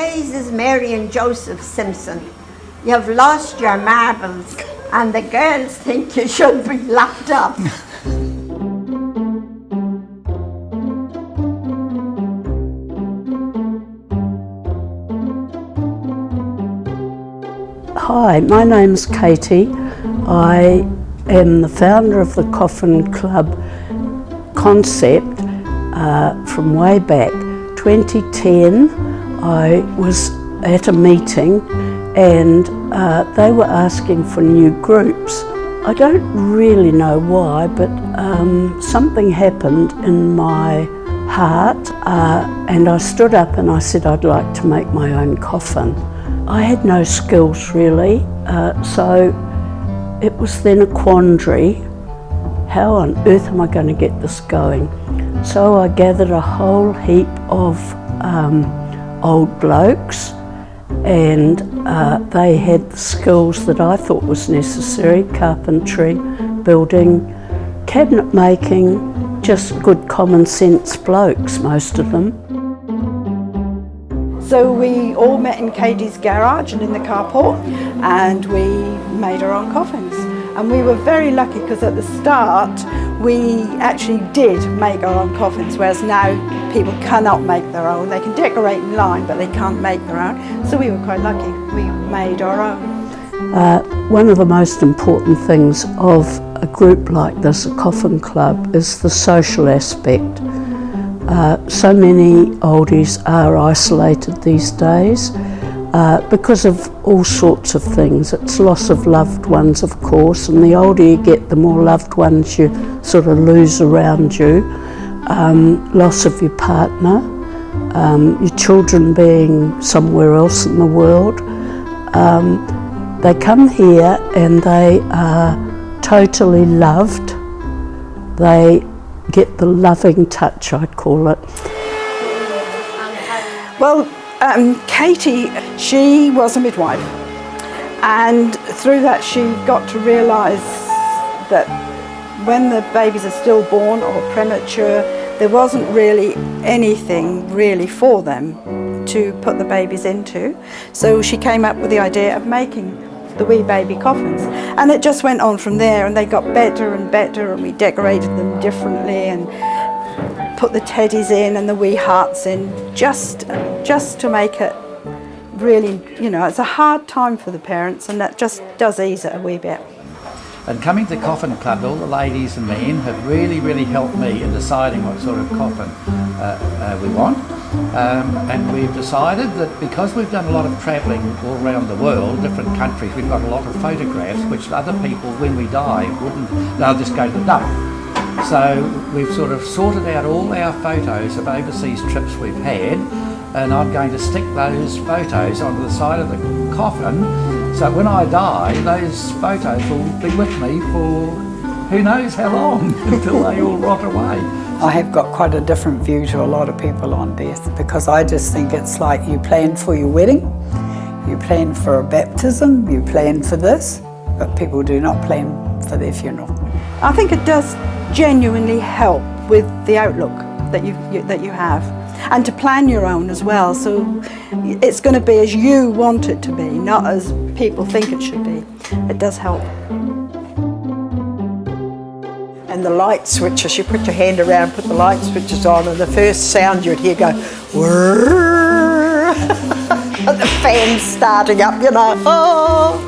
days is Mary and Joseph Simpson. You've lost your marbles and the girls think you should be locked up. Hi, my name's Katie. I am the founder of the Coffin Club concept from way back. 2010, I was at a meeting and they were asking for new groups. I don't really know why, but something happened in my heart and I stood up and I said I'd like to make my own coffin. I had no skills really, so it was then a quandary. How on earth am I going to get this going? So I gathered a whole heap of old blokes, and they had the skills that I thought was necessary: carpentry, building, cabinet making, just good common sense blokes, most of them. So we all met in Katie's garage and in the carport, and we made our own coffins. And we were very lucky because at the start we actually did make our own coffins, whereas now people cannot make their own. They can decorate in line, but they can't make their own. So we were quite lucky. We made our own. One of the most important things of a group like this, a coffin club, is the social aspect. So many oldies are isolated these days because of all sorts of things. It's loss of loved ones, of course, and the older you get, the more loved ones you sort of lose around you. Loss of your partner, your children being somewhere else in the world. They come here and they are totally loved. They get the loving touch, I'd call it. Well, Katie, she was a midwife, and through that she got to realise that when the babies are stillborn or premature, there wasn't really anything really for them to put the babies into. So she came up with the idea of making the wee baby coffins, and it just went on from there, and they got better and better, and we decorated them differently and put the teddies in and the wee hearts in, just to make it really, you know, it's a hard time for the parents, and that just does ease it a wee bit. And coming to Coffin Club, all the ladies and men have really helped me in deciding what sort of coffin we want. And we've decided that because we've done a lot of travelling all around the world, different countries, we've got a lot of photographs which other people, when we die, they'll just go to the dump. So we've sort of sorted out all our photos of overseas trips we've had, and I'm going to stick those photos onto the side of the coffin, so when I die, those photos will be with me for who knows how long, until they all rot away. I have got quite a different view to a lot of people on death, because I just think it's like you plan for your wedding, you plan for a baptism, you plan for this, but people do not plan for their funeral. I think it does genuinely help with the outlook that you have, and to plan your own as well, so it's going to be as you want it to be, not as people think it should be. It does help. And the light switches, you put your hand around, put the light switches on, and the first sound you'd hear go whirr, and the fan's starting up, you know. Oh.